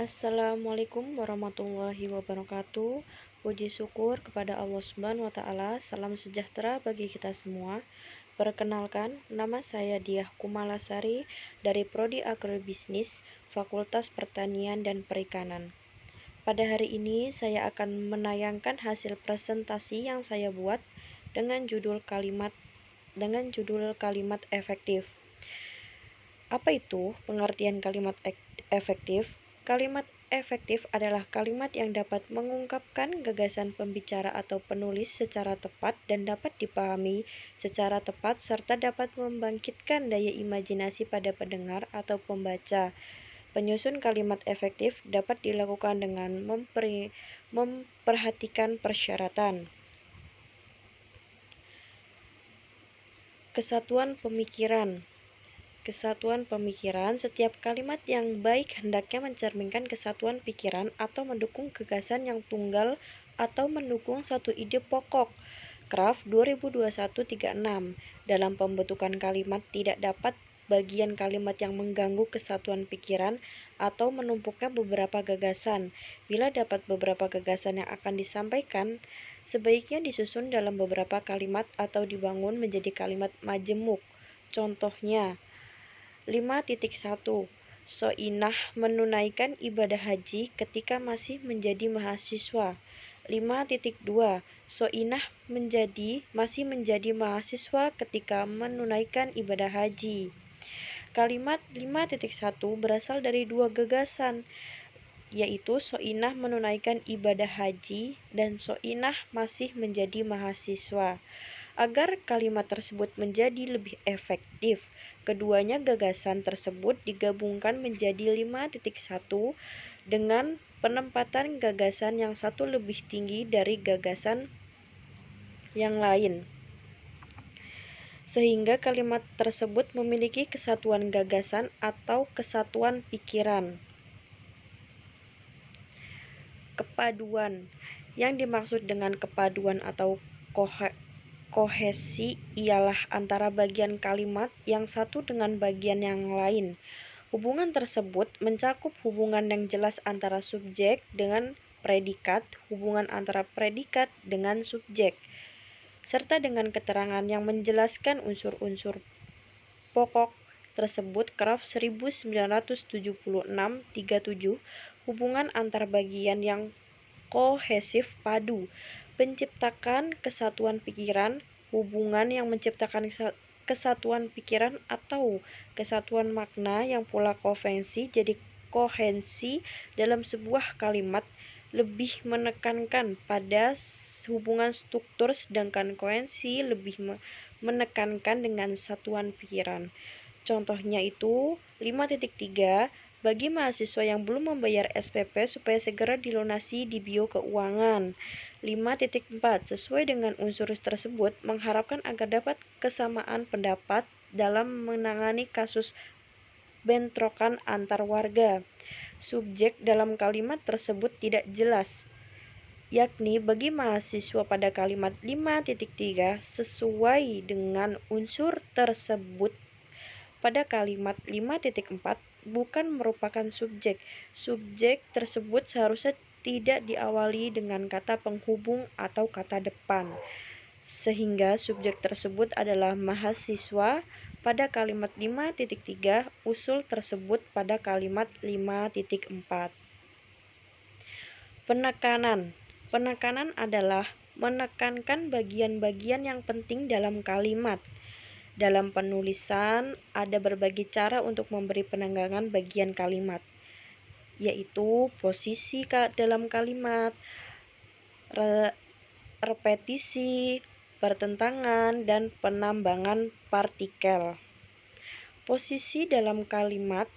Assalamualaikum warahmatullahi wabarakatuh. Puji syukur kepada Allah Subhanahu wa Ta'ala. Salam sejahtera bagi kita semua. Perkenalkan, nama saya Diah Kumalasari dari Prodi Agrobisnis, Fakultas Pertanian dan Perikanan. Pada hari ini saya akan menayangkan hasil presentasi yang saya buat dengan judul kalimat efektif. Apa itu pengertian kalimat efektif? Kalimat efektif adalah kalimat yang dapat mengungkapkan gagasan pembicara atau penulis secara tepat dan dapat dipahami secara tepat serta dapat membangkitkan daya imajinasi pada pendengar atau pembaca. Penyusun kalimat efektif dapat dilakukan dengan memperhatikan persyaratan. Kesatuan pemikiran. Setiap kalimat yang baik hendaknya mencerminkan kesatuan pikiran atau mendukung gagasan yang tunggal atau mendukung satu ide pokok. Kraft 2021-36. Dalam pembentukan kalimat tidak dapat bagian kalimat yang mengganggu kesatuan pikiran atau menumpuknya beberapa gagasan. Bila dapat beberapa gagasan yang akan disampaikan, sebaiknya disusun dalam beberapa kalimat atau dibangun menjadi kalimat majemuk. Contohnya, 5.1 Soinah menunaikan ibadah haji ketika masih menjadi mahasiswa. 5.2 Soinah masih menjadi mahasiswa ketika menunaikan ibadah haji. Kalimat 5.1 berasal dari dua gagasan, yaitu Soinah menunaikan ibadah haji dan Soinah masih menjadi mahasiswa. Agar kalimat tersebut menjadi lebih efektif, keduanya gagasan tersebut digabungkan menjadi 5.1 dengan penempatan gagasan yang satu lebih tinggi dari gagasan yang lain, sehingga kalimat tersebut memiliki kesatuan gagasan atau kesatuan pikiran. Kepaduan. Yang dimaksud dengan kepaduan atau kohesi ialah antara bagian kalimat yang satu dengan bagian yang lain. Hubungan tersebut mencakup hubungan yang jelas antara subjek dengan predikat, hubungan antara predikat dengan subjek, serta dengan keterangan yang menjelaskan unsur-unsur pokok tersebut. Kraft 1976-37. Hubungan antar bagian yang kohesif padu menciptakan kesatuan pikiran. Hubungan yang menciptakan kesatuan pikiran atau kesatuan makna yang pula kovensi jadi kohensi dalam sebuah kalimat lebih menekankan pada hubungan struktur, sedangkan kohensi lebih menekankan dengan satuan pikiran. Contohnya itu 5.3 bagi mahasiswa yang belum membayar SPP supaya segera dilunasi di Bio Keuangan. 5.4 sesuai dengan unsur tersebut mengharapkan agar dapat kesamaan pendapat dalam menangani kasus bentrokan antar warga. Subjek dalam kalimat tersebut tidak jelas, yakni bagi mahasiswa pada kalimat 5.3 sesuai dengan unsur tersebut pada kalimat 5.4 bukan merupakan subjek. Subjek tersebut seharusnya tidak diawali dengan kata penghubung atau kata depan, sehingga subjek tersebut adalah mahasiswa pada kalimat 5.3, usul tersebut pada kalimat 5.4. Penekanan. Penekanan adalah menekankan bagian-bagian yang penting dalam kalimat. Dalam penulisan, ada berbagai cara untuk memberi penegangan bagian kalimat, yaitu posisi dalam kalimat, repetisi, pertentangan, dan penambangan partikel. Posisi dalam kalimat.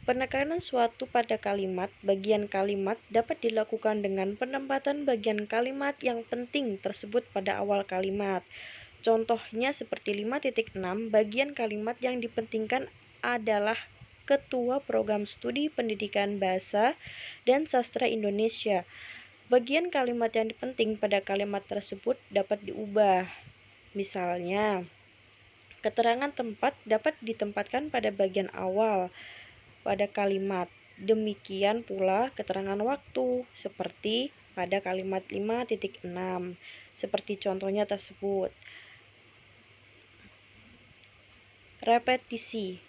Penekanan suatu pada kalimat, bagian kalimat dapat dilakukan dengan penempatan bagian kalimat yang penting tersebut pada awal kalimat. Contohnya seperti 5.6, bagian kalimat yang dipentingkan adalah Ketua Program Studi Pendidikan Bahasa dan Sastra Indonesia. Bagian kalimat yang penting pada kalimat tersebut dapat diubah. Misalnya, keterangan tempat dapat ditempatkan pada bagian awal pada kalimat Demikian pula keterangan waktu, seperti pada kalimat 5.6, seperti contohnya tersebut. Repetisi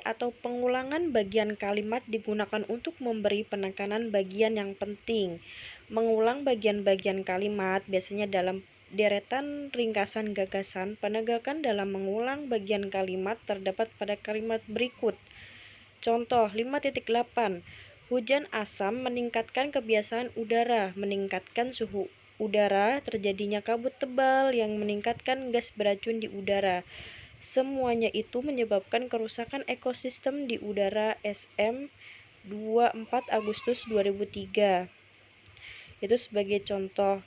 atau pengulangan bagian kalimat digunakan untuk memberi penekanan bagian yang penting. Mengulang bagian-bagian kalimat biasanya dalam deretan ringkasan gagasan. Penegakan dalam mengulang bagian kalimat terdapat pada kalimat berikut. Contoh 5.8. Hujan asam meningkatkan kebiasaan udara, meningkatkan suhu udara, terjadinya kabut tebal yang meningkatkan gas beracun di udara. Semuanya itu menyebabkan kerusakan ekosistem di udara. SM 24 Agustus 2003. Itu sebagai contoh.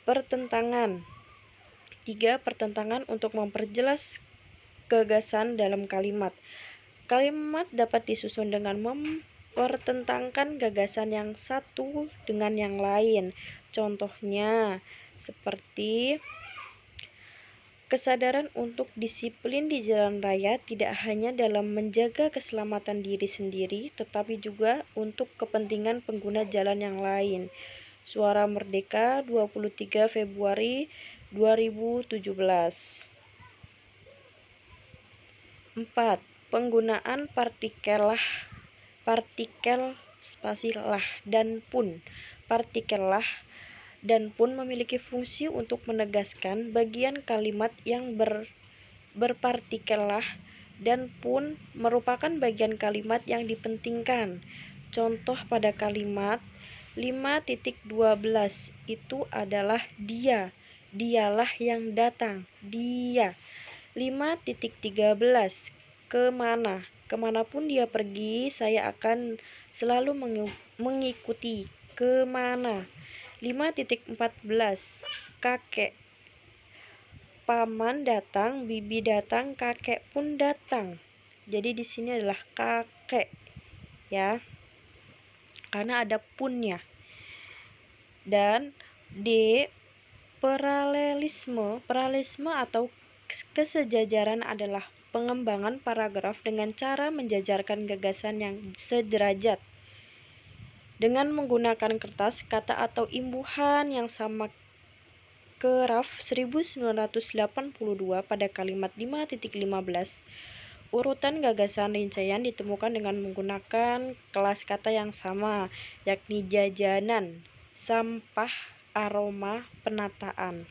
Pertentangan. 3. Pertentangan untuk memperjelas gagasan dalam kalimat. Kalimat dapat disusun dengan mempertentangkan gagasan yang satu dengan yang lain. Contohnya seperti kesadaran untuk disiplin di jalan raya tidak hanya dalam menjaga keselamatan diri sendiri, tetapi juga untuk kepentingan pengguna jalan yang lain. Suara Merdeka, 23 Februari 2017. 4. Penggunaan partikel spasi lah dan pun. Partikel lah dan pun memiliki fungsi untuk menegaskan bagian kalimat yang berpartikel lah dan pun merupakan bagian kalimat yang dipentingkan. Contoh pada kalimat 5.12 itu adalah dia, dialah yang datang, dia. 5.13 kemana, kemanapun dia pergi saya akan selalu mengikuti, kemana. 5.14 kakek, paman datang, bibi datang, kakek pun datang. Jadi di sini adalah kakek ya, karena ada punnya. Dan D. Paralelisme atau kesejajaran adalah pengembangan paragraf dengan cara menjajarkan gagasan yang sederajat dengan menggunakan kertas, kata atau imbuhan yang sama. Keraf 1982 pada kalimat 5.15. Urutan gagasan rincian ditemukan dengan menggunakan kelas kata yang sama, yakni jajanan, sampah, aroma, penataan.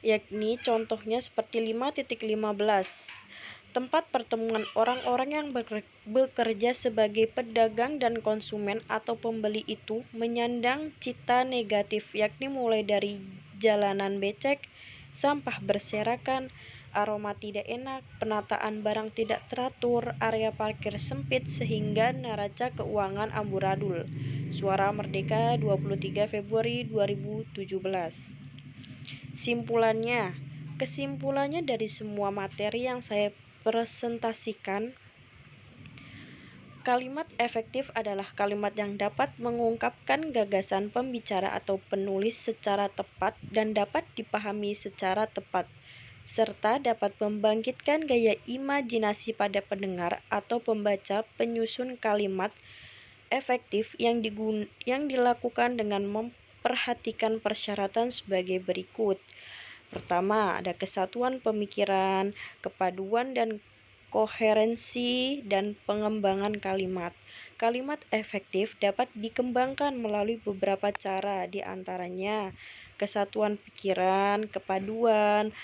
Yakni contohnya seperti 5.15. Tempat pertemuan orang-orang yang bekerja sebagai pedagang dan konsumen atau pembeli itu menyandang cita negatif, yakni mulai dari jalanan becek, sampah berserakan, aroma tidak enak, penataan barang tidak teratur, area parkir sempit, sehingga neraca keuangan amburadul. Suara Merdeka, 23 Februari 2017. Kesimpulannya dari semua materi yang saya presentasikan, kalimat efektif adalah kalimat yang dapat mengungkapkan gagasan pembicara atau penulis secara tepat dan dapat dipahami secara tepat, serta dapat membangkitkan gaya imajinasi pada pendengar atau pembaca. Penyusun kalimat efektif yang dilakukan dengan memperhatikan persyaratan sebagai berikut. Pertama, ada kesatuan pemikiran, kepaduan dan koherensi, dan pengembangan kalimat. Kalimat efektif dapat dikembangkan melalui beberapa cara, di antaranya kesatuan pikiran, kepaduan,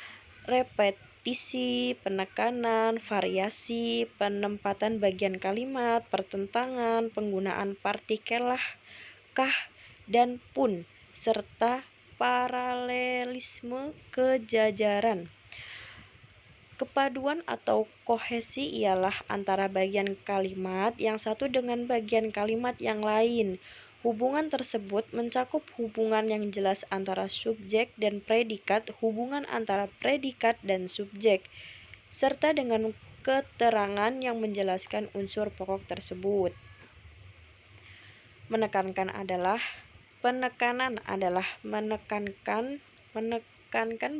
repetisi, penekanan, variasi, penempatan bagian kalimat, pertentangan, penggunaan partikel lah, kah, dan pun, serta paralelisme kejajaran. Kepaduan atau kohesi ialah antara bagian kalimat yang satu dengan bagian kalimat yang lain. Hubungan tersebut mencakup hubungan yang jelas antara subjek dan predikat, hubungan antara predikat dan subjek, serta dengan keterangan yang menjelaskan unsur pokok tersebut. Penekanan adalah menekankan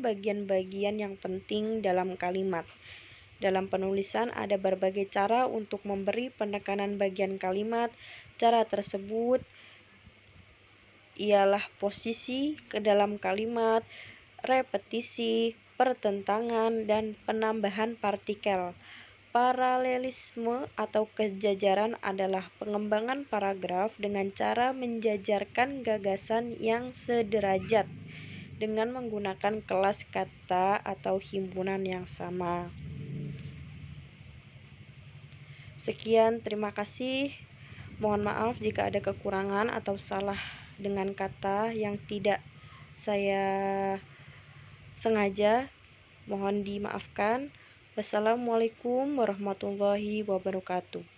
bagian-bagian yang penting dalam kalimat. Dalam penulisan ada berbagai cara untuk memberi penekanan bagian kalimat. Cara tersebut ialah posisi ke dalam kalimat, repetisi, pertentangan, dan penambahan partikel. Paralelisme atau kejajaran adalah pengembangan paragraf dengan cara menjajarkan gagasan yang sederajat dengan menggunakan kelas kata atau himpunan yang sama. Sekian, terima kasih. Mohon maaf jika ada kekurangan atau salah dengan kata yang tidak saya sengaja. Mohon dimaafkan. Wassalamualaikum warahmatullahi wabarakatuh.